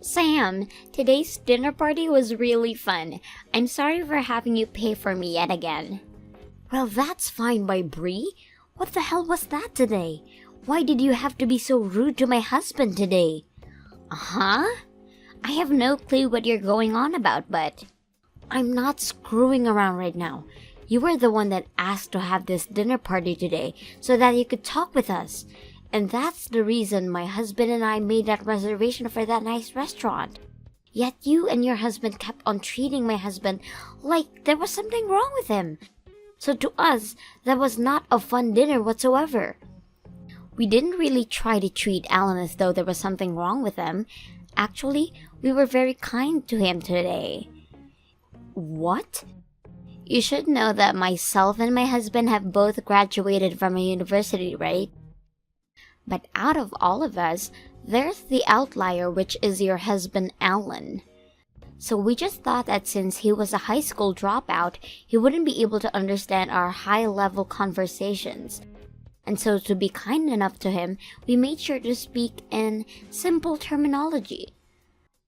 Sam, today's dinner party was really fun. I'm sorry for having you pay for me yet again. Well, that's fine by Bree. What the hell was that today? Why did you have to be so rude to my husband today? Huh? I have no clue what you're going on about, but... I'm not screwing around right now. You were the one that asked to have this dinner party today so that you could talk with us. And that's the reason my husband and I made that reservation for that nice restaurant. Yet you and your husband kept on treating my husband like there was something wrong with him. So to us, that was not a fun dinner whatsoever. We didn't really try to treat Alan as though there was something wrong with him. Actually, we were very kind to him today. What? You should know that myself and my husband have both graduated from a university, right? But out of all of us, there's the outlier, which is your husband, Alan. So we just thought that since he was a high school dropout, he wouldn't be able to understand our high-level conversations. And so to be kind enough to him, we made sure to speak in simple terminology.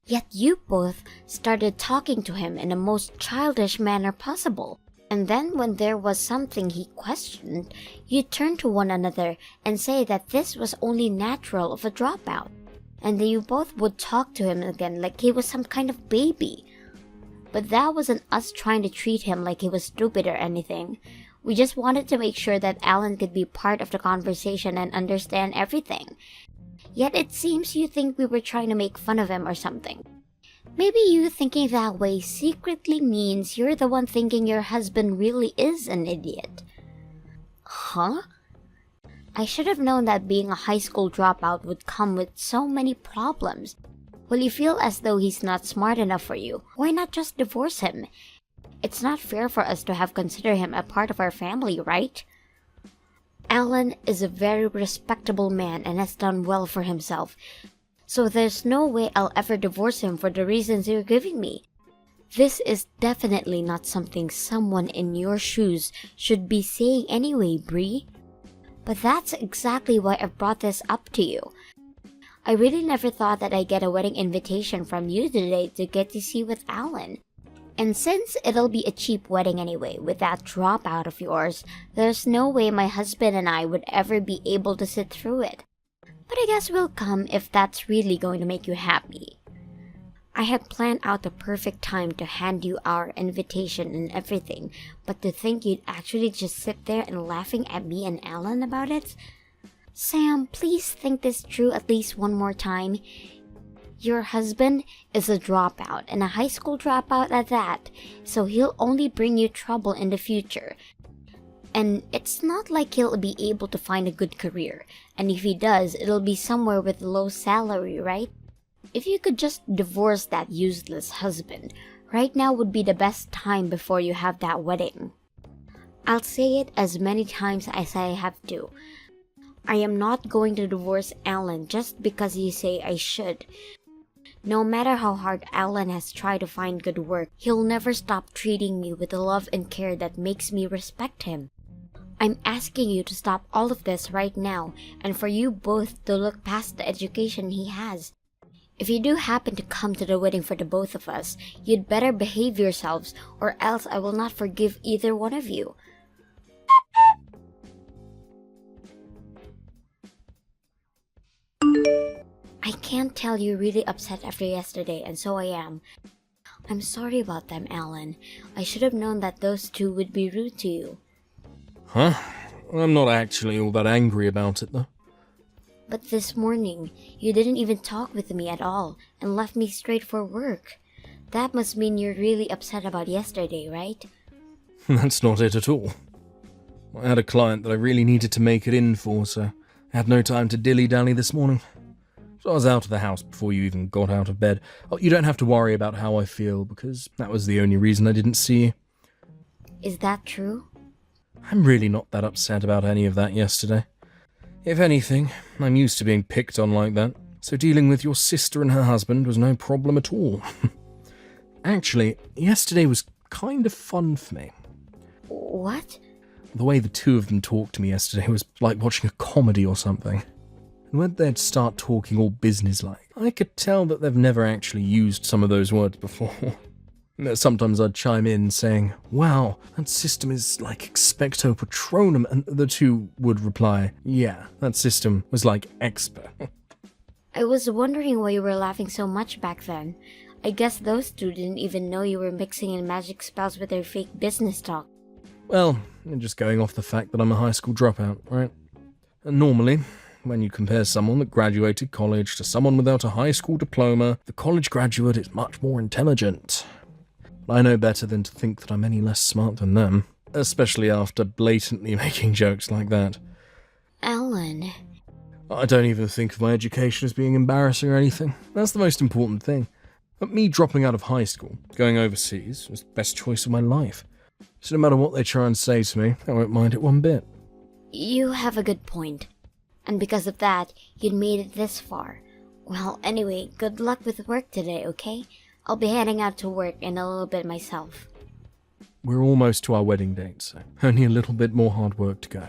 Yet you both started talking to him in the most childish manner possible. And then when there was something he questioned, you turned to one another and say that this was only natural of a dropout. And then you both would talk to him again like he was some kind of baby. But that wasn't us trying to treat him like he was stupid or anything. We just wanted to make sure that Alan could be part of the conversation and understand everything. Yet it seems you think we were trying to make fun of him or something. Maybe you thinking that way secretly means you're the one thinking your husband really is an idiot. Huh? I should have known that being a high school dropout would come with so many problems. Will you feel as though he's not smart enough for you? Why not just divorce him? It's not fair for us to have considered him a part of our family, right? Alan is a very respectable man and has done well for himself. So there's no way I'll ever divorce him for the reasons you're giving me. This is definitely not something someone in your shoes should be saying anyway, Bree. But that's exactly why I brought this up to you. I really never thought that I'd get a wedding invitation from you today to get to see with Alan. And since it'll be a cheap wedding anyway, with that dropout of yours, there's no way my husband and I would ever be able to sit through it. But I guess we'll come if that's really going to make you happy. I had planned out the perfect time to hand you our invitation and everything, but to think you'd actually just sit there and laughing at me and Alan about it? Sam, please think this through at least one more time. Your husband is a dropout, and a high school dropout at that, so he'll only bring you trouble in the future. And it's not like he'll be able to find a good career, and if he does, it'll be somewhere with low salary, right? If you could just divorce that useless husband, right now would be the best time before you have that wedding. I'll say it as many times as I have to. I am not going to divorce Alan just because you say I should. No matter how hard Alan has tried to find good work, he'll never stop treating me with the love and care that makes me respect him. I'm asking you to stop all of this right now, and for you both to look past the education he has. If you do happen to come to the wedding for the both of us, you'd better behave yourselves, or else I will not forgive either one of you. I can't tell you're really upset after yesterday, and so I am. I'm sorry about them, Alan. I should have known that those two would be rude to you. Huh? I'm not actually all that angry about it, though. But this morning, you didn't even talk with me at all, and left me straight for work. That must mean you're really upset about yesterday, right? That's not it at all. I had a client that I really needed to make it in for, so I had no time to dilly-dally this morning. So I was out of the house before you even got out of bed. Oh, you don't have to worry about how I feel, because that was the only reason I didn't see you. Is that true? I'm really not that upset about any of that yesterday. If anything, I'm used to being picked on like that, so dealing with your sister and her husband was no problem at all. Actually, yesterday was kind of fun for me. What? The way the two of them talked to me yesterday was like watching a comedy or something. and when they'd start talking all businesslike, I could tell that they've never actually used some of those words before. Sometimes I'd chime in saying, "Wow, that system is like expecto patronum," and the two would reply, "Yeah, that system was like expo." I was wondering why you were laughing so much back then. I guess those two didn't even know you were mixing in magic spells with their fake business talk. Well, I'm just going off the fact that I'm a high school dropout, right? And normally, when you compare someone that graduated college to someone without a high school diploma, the college graduate is much more intelligent. I know better than to think that I'm any less smart than them, especially after blatantly making jokes like that. Alan. I don't even think of my education as being embarrassing or anything. That's the most important thing. But me dropping out of high school, going overseas, was the best choice of my life. So no matter what they try and say to me, I won't mind it one bit. You have a good point. And because of that, you'd made it this far. Well, anyway, good luck with work today, okay? I'll be heading out to work in a little bit myself. We're almost to our wedding date, so only a little bit more hard work to go.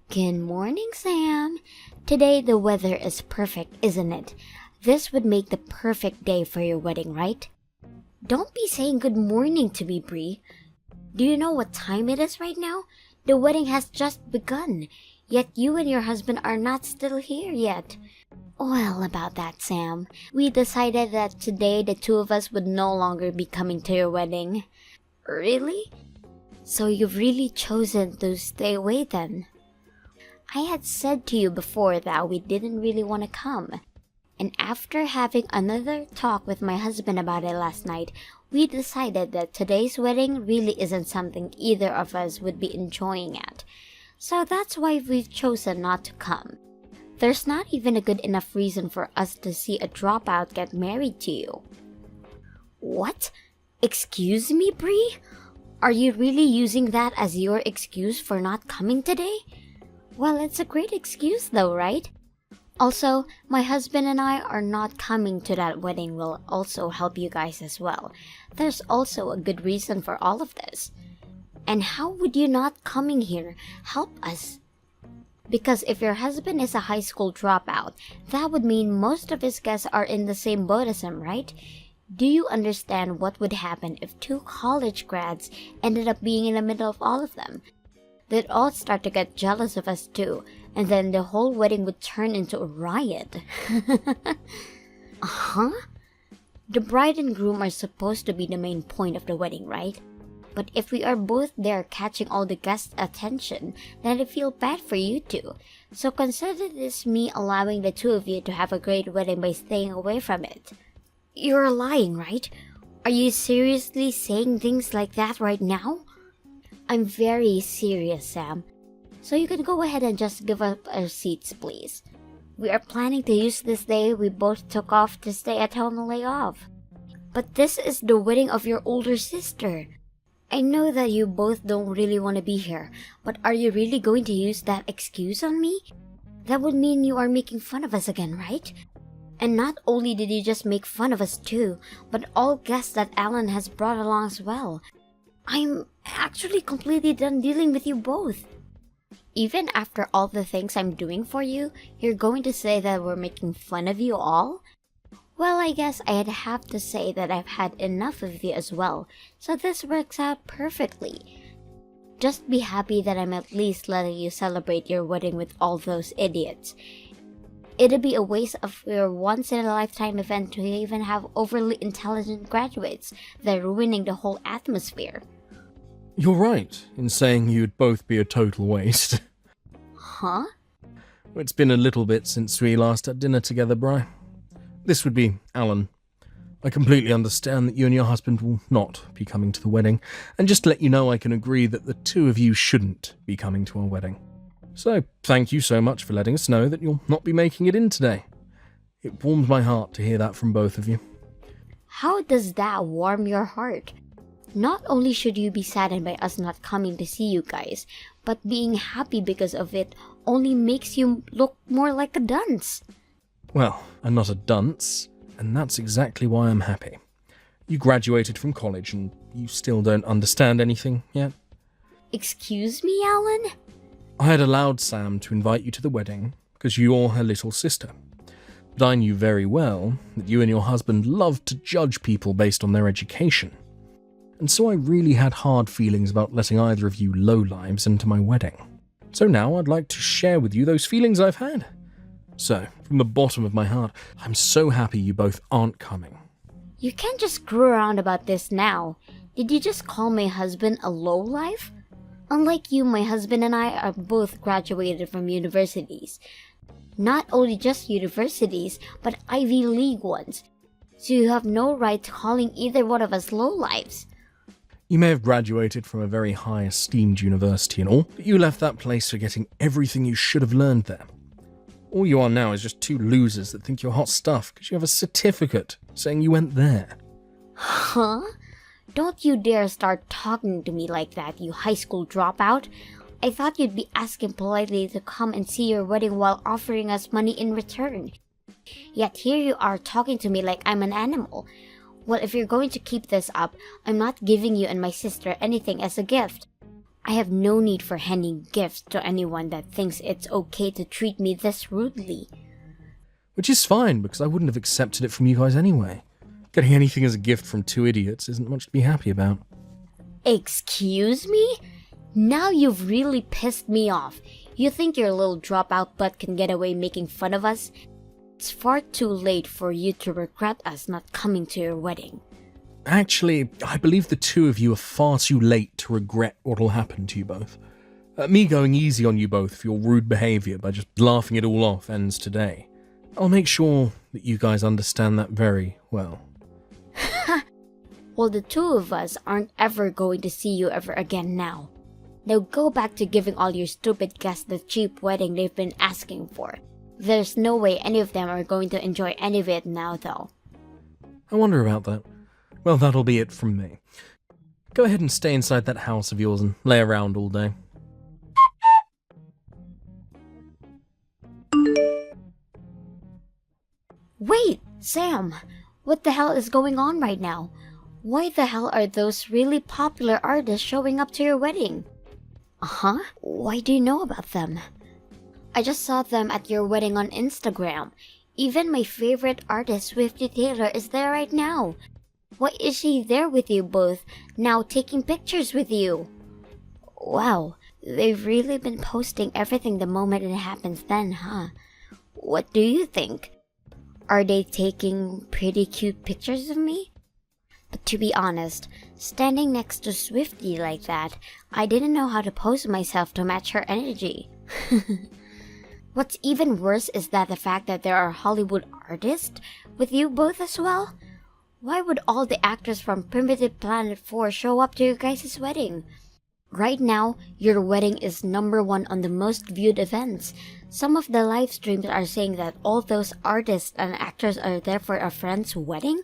Good morning, Sam. Today the weather is perfect, isn't it? This would make the perfect day for your wedding, right? Don't be saying good morning to me, Bree. Do you know what time it is right now? The wedding has just begun. Yet you and your husband are not still here yet. Well, about that, Sam, we decided that today the two of us would no longer be coming to your wedding. Really? So you've really chosen to stay away then? I had said to you before that we didn't really want to come. And after having another talk with my husband about it last night, we decided that today's wedding really isn't something either of us would be enjoying at. So that's why we've chosen not to come. There's not even a good enough reason for us to see a dropout get married to you. What? Excuse me, Bree? Are you really using that as your excuse for not coming today? Well, it's a great excuse though, right? Also, my husband and I are not coming to that wedding will also help you guys as well. There's also a good reason for all of this. And how would you not coming here help us? Because if your husband is a high school dropout, that would mean most of his guests are in the same boat as him, right? Do you understand what would happen if two college grads ended up being in the middle of all of them? They'd all start to get jealous of us too, and then the whole wedding would turn into a riot. Huh? The bride and groom are supposed to be the main point of the wedding, right? But if we are both there catching all the guests' attention, then I feel bad for you two. So consider this me allowing the two of you to have a great wedding by staying away from it. You're lying, right? Are you seriously saying things like that right now? I'm very serious, Sam. So you can go ahead and just give up our seats, please. We are planning to use this day we both took off to stay at home and lay off. But this is the wedding of your older sister. I know that you both don't really want to be here, but are you really going to use that excuse on me? That would mean you are making fun of us again, right? And not only did you just make fun of us too, but all guests that Alan has brought along as well. I'm actually completely done dealing with you both. Even after all the things I'm doing for you, you're going to say that we're making fun of you all? Well, I guess I'd have to say that I've had enough of you as well, so this works out perfectly. Just be happy that I'm at least letting you celebrate your wedding with all those idiots. It'd be a waste of your once-in-a-lifetime event to even have overly intelligent graduates. They're ruining the whole atmosphere. You're right in saying you'd both be a total waste. Huh? It's been a little bit since we last had dinner together, Bri. This would be Alan. I completely understand that you and your husband will not be coming to the wedding, and just to let you know I can agree that the two of you shouldn't be coming to our wedding. So, thank you so much for letting us know that you'll not be making it in today. It warmed my heart to hear that from both of you. How does that warm your heart? Not only should you be saddened by us not coming to see you guys, but being happy because of it only makes you look more like a dunce. Well, I'm not a dunce, and that's exactly why I'm happy. You graduated from college and you still don't understand anything yet? Excuse me, Alan? I had allowed Sam to invite you to the wedding because you're her little sister. But I knew very well that you and your husband loved to judge people based on their education. And so I really had hard feelings about letting either of you lowlives into my wedding. So now I'd like to share with you those feelings I've had. So, from the bottom of my heart, I'm so happy you both aren't coming. You can't just screw around about this now. Did you just call my husband a lowlife? Unlike you, my husband and I are both graduated from universities. Not only just universities, but Ivy League ones. So you have no right to calling either one of us lowlives. You may have graduated from a very high esteemed university and all, but you left that place forgetting everything you should have learned there. All you are now is just two losers that think you're hot stuff because you have a certificate saying you went there. Huh? Don't you dare start talking to me like that, you high school dropout. I thought you'd be asking politely to come and see your wedding while offering us money in return. Yet here you are talking to me like I'm an animal. Well, if you're going to keep this up, I'm not giving you and my sister anything as a gift. I have no need for handing gifts to anyone that thinks it's okay to treat me this rudely. Which is fine, because I wouldn't have accepted it from you guys anyway. Getting anything as a gift from two idiots isn't much to be happy about. Excuse me? Now you've really pissed me off. You think your little dropout butt can get away making fun of us? It's far too late for you to regret us not coming to your wedding. Actually, I believe the two of you are far too late to regret what'll happen to you both. Me going easy on you both for your rude behaviour by just laughing it all off ends today. I'll make sure that you guys understand that very well. Well, the two of us aren't ever going to see you ever again now. Now go back to giving all your stupid guests the cheap wedding they've been asking for. There's no way any of them are going to enjoy any of it now, though. I wonder about that. Well, that'll be it from me. Go ahead and stay inside that house of yours and lay around all day. Wait, Sam! What the hell is going on right now? Why the hell are those really popular artists showing up to your wedding? Uh-huh? Why do you know about them? I just saw them at your wedding on Instagram. Even my favorite artist, Swifty Taylor, is there right now. Why is she there with you both, now taking pictures with you? Wow, they've really been posting everything the moment it happens then, huh? What do you think? Are they taking pretty cute pictures of me? But to be honest, standing next to Swifty like that, I didn't know how to pose myself to match her energy. What's even worse is that the fact that there are Hollywood artists with you both as well. Why would all the actors from Primitive Planet 4 show up to your guys' wedding? Right now, your wedding is #1 on the most viewed events. Some of the live streams are saying that all those artists and actors are there for a friend's wedding.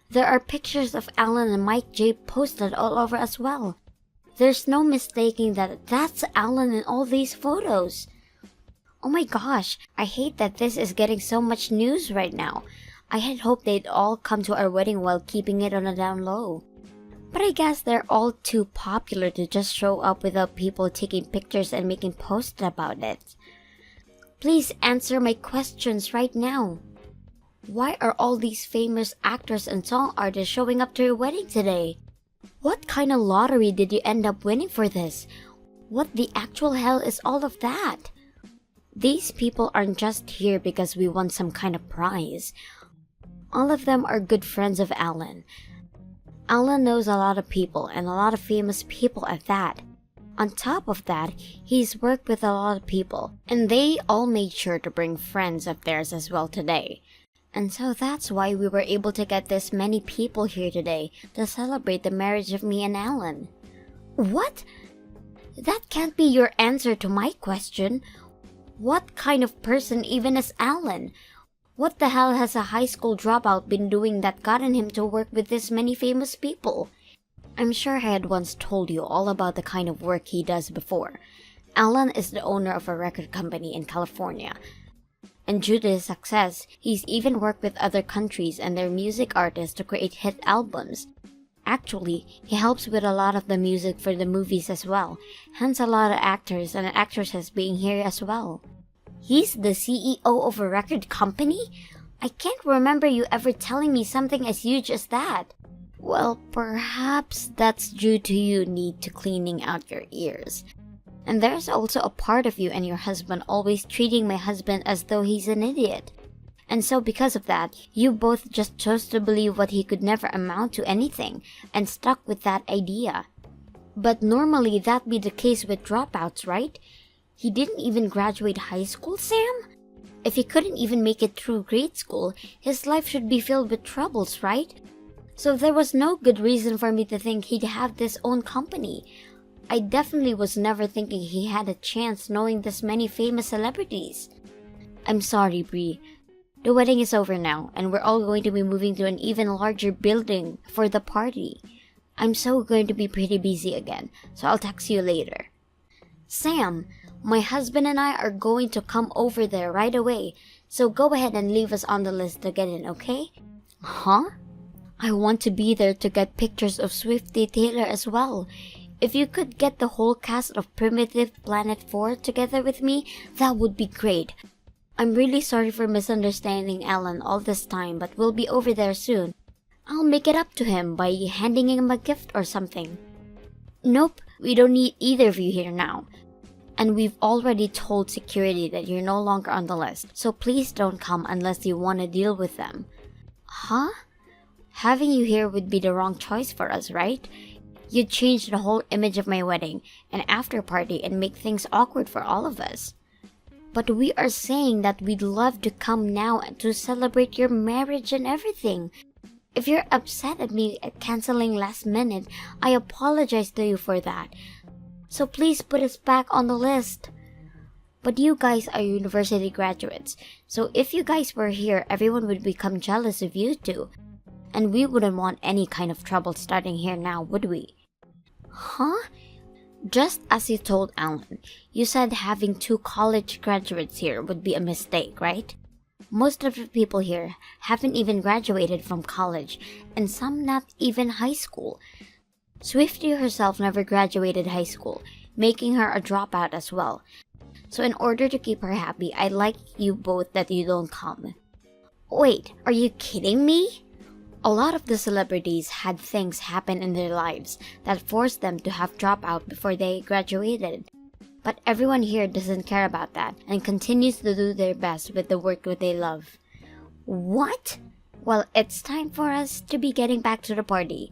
There are pictures of Alan and Mike J posted all over as well. There's no mistaking that that's Alan in all these photos. Oh my gosh, I hate that this is getting so much news right now. I had hoped they'd all come to our wedding while keeping it on a down low. But I guess they're all too popular to just show up without people taking pictures and making posts about it. Please answer my questions right now. Why are all these famous actors and song artists showing up to your wedding today? What kind of lottery did you end up winning for this? What the actual hell is all of that? These people aren't just here because we won some kind of prize. All of them are good friends of Alan. Alan knows a lot of people, and a lot of famous people at that. On top of that, he's worked with a lot of people, and they all made sure to bring friends of theirs as well today. And so that's why we were able to get this many people here today to celebrate the marriage of me and Alan. What? That can't be your answer to my question. What kind of person even is Alan? What the hell has a high school dropout been doing that gotten him to work with this many famous people? I'm sure I had once told you all about the kind of work he does before. Alan is the owner of a record company in California. And due to his success, he's even worked with other countries and their music artists to create hit albums. Actually, he helps with a lot of the music for the movies as well, hence a lot of actors and actresses being here as well. He's the CEO of a record company? I can't remember you ever telling me something as huge as that. Well, perhaps that's due to you need to cleaning out your ears. And there's also a part of you and your husband always treating my husband as though he's an idiot. And so because of that, you both just chose to believe what he could never amount to anything, and stuck with that idea. But normally that'd be the case with dropouts, right? He didn't even graduate high school, Sam? If he couldn't even make it through grade school, his life should be filled with troubles, right? So there was no good reason for me to think he'd have this own company. I definitely was never thinking he had a chance knowing this many famous celebrities. I'm sorry, Bree. The wedding is over now, and we're all going to be moving to an even larger building for the party. I'm so going to be pretty busy again, so I'll text you later. Sam, my husband and I are going to come over there right away, so go ahead and leave us on the list to get in, okay? Huh? I want to be there to get pictures of Swifty Taylor as well. If you could get the whole cast of Primitive Planet 4 together with me, that would be great. I'm really sorry for misunderstanding Alan all this time, but we'll be over there soon. I'll make it up to him by handing him a gift or something. Nope, we don't need either of you here now. And we've already told security that you're no longer on the list, so please don't come unless you want to deal with them. Huh? Having you here would be the wrong choice for us, right? You'd change the whole image of my wedding, an after party, and make things awkward for all of us. But we are saying that we'd love to come now to celebrate your marriage and everything. If you're upset at me at canceling last minute, I apologize to you for that. So please put us back on the list. But you guys are university graduates, so if you guys were here, everyone would become jealous of you two. And we wouldn't want any kind of trouble starting here now, would we? Huh? Just as you told Alan, you said having 2 college graduates here would be a mistake, right? Most of the people here haven't even graduated from college, and some not even high school. Swifty herself never graduated high school, making her a dropout as well. So in order to keep her happy, I'd like you both that you don't come. Wait, are you kidding me? A lot of the celebrities had things happen in their lives that forced them to have dropout before they graduated. But everyone here doesn't care about that and continues to do their best with the work that they love. What? Well, it's time for us to be getting back to the party.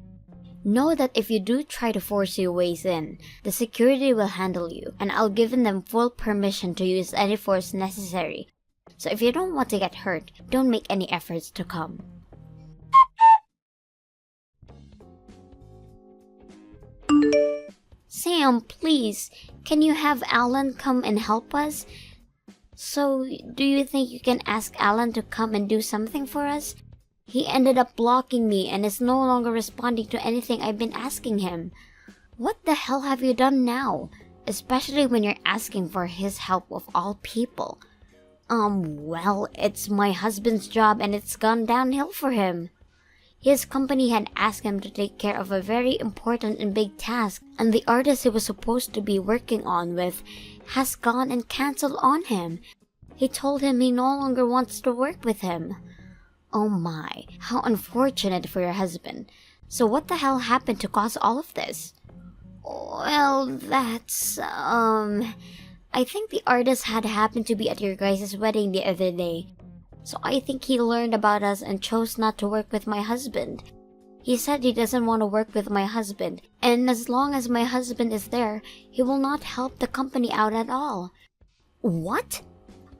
Know that if you do try to force your ways in, the security will handle you, and I'll give them full permission to use any force necessary. So if you don't want to get hurt, don't make any efforts to come. Sam, please, can you have Alan come and help us? So, do you think you can ask Alan to come and do something for us? He ended up blocking me and is no longer responding to anything I've been asking him. What the hell have you done now? Especially when you're asking for his help of all people. Well, it's my husband's job and it's gone downhill for him. His company had asked him to take care of a very important and big task, and the artist he was supposed to be working on with has gone and cancelled on him. He told him he no longer wants to work with him. Oh my, how unfortunate for your husband. So what the hell happened to cause all of this? Well, that's, I think the artist had happened to be at your guys' wedding the other day. So I think he learned about us and chose not to work with my husband. He said he doesn't want to work with my husband, and as long as my husband is there, he will not help the company out at all. What?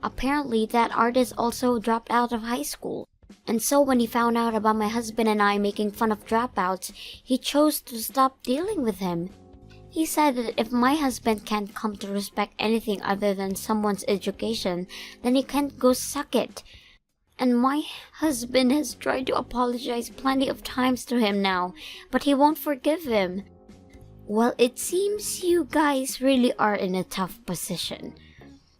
Apparently that artist also dropped out of high school. And so when he found out about my husband and I making fun of dropouts, he chose to stop dealing with him. He said that if my husband can't come to respect anything other than someone's education, then he can't go suck it. And my husband has tried to apologize plenty of times to him now, but he won't forgive him. Well, it seems you guys really are in a tough position.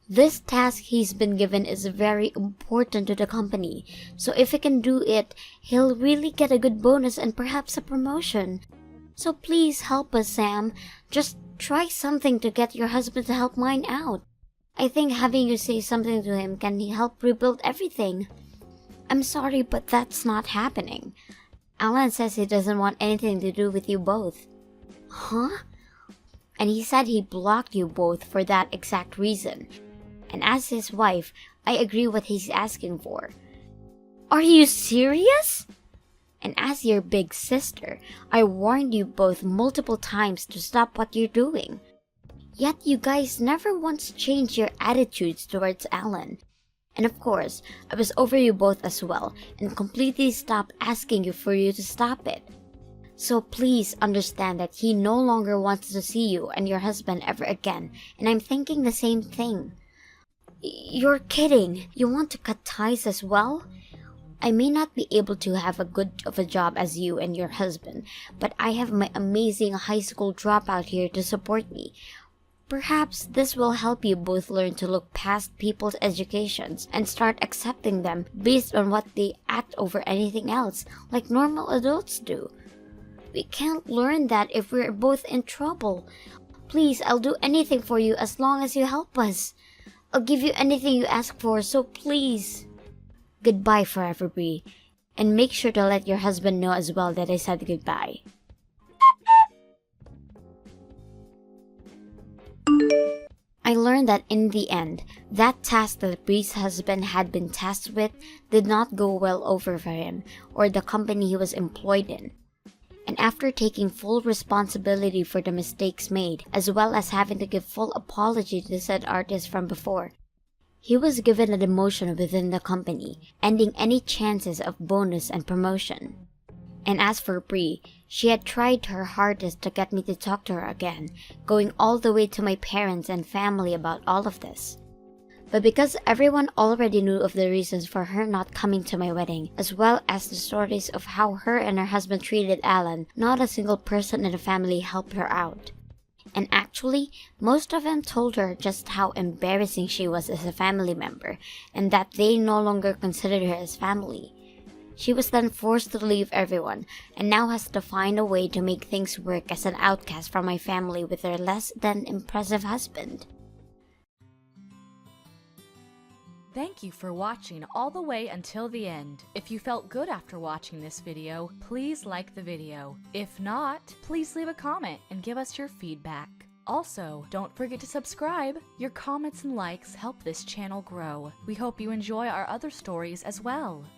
This task he's been given is very important to the company, so if he can do it, he'll really get a good bonus and perhaps a promotion. So please help us, Sam. Just try something to get your husband to help mine out. I think having you say something to him can help rebuild everything. I'm sorry, but that's not happening. Alan says he doesn't want anything to do with you both. Huh? And he said he blocked you both for that exact reason. And as his wife, I agree what he's asking for. Are you serious? And as your big sister, I warned you both multiple times to stop what you're doing. Yet you guys never once changed your attitudes towards Alan. And of course, I was over you both as well and completely stopped asking you for you to stop it. So please understand that he no longer wants to see you and your husband ever again, and I'm thinking the same thing. You're kidding. You want to cut ties as well? I may not be able to have as good of a job as you and your husband, but I have my amazing high school dropout here to support me. Perhaps this will help you both learn to look past people's educations and start accepting them based on what they act over anything else, like normal adults do. We can't learn that if we're both in trouble. Please, I'll do anything for you as long as you help us. I'll give you anything you ask for, so please. Goodbye forever, Bree. And make sure to let your husband know as well that I said goodbye. I learned that in the end, that task that Bree's husband had been tasked with did not go well over for him or the company he was employed in. And after taking full responsibility for the mistakes made, as well as having to give full apology to said artist from before, he was given a demotion within the company, ending any chances of bonus and promotion. And as for Bree, she had tried her hardest to get me to talk to her again, going all the way to my parents and family about all of this. But because everyone already knew of the reasons for her not coming to my wedding, as well as the stories of how her and her husband treated Alan, not a single person in the family helped her out. And actually, most of them told her just how embarrassing she was as a family member, and that they no longer considered her as family. She was then forced to leave everyone, and now has to find a way to make things work as an outcast from my family with her less than impressive husband. Thank you for watching all the way until the end. If you felt good after watching this video, please like the video. If not, please leave a comment and give us your feedback. Also, don't forget to subscribe. Your comments and likes help this channel grow. We hope you enjoy our other stories as well.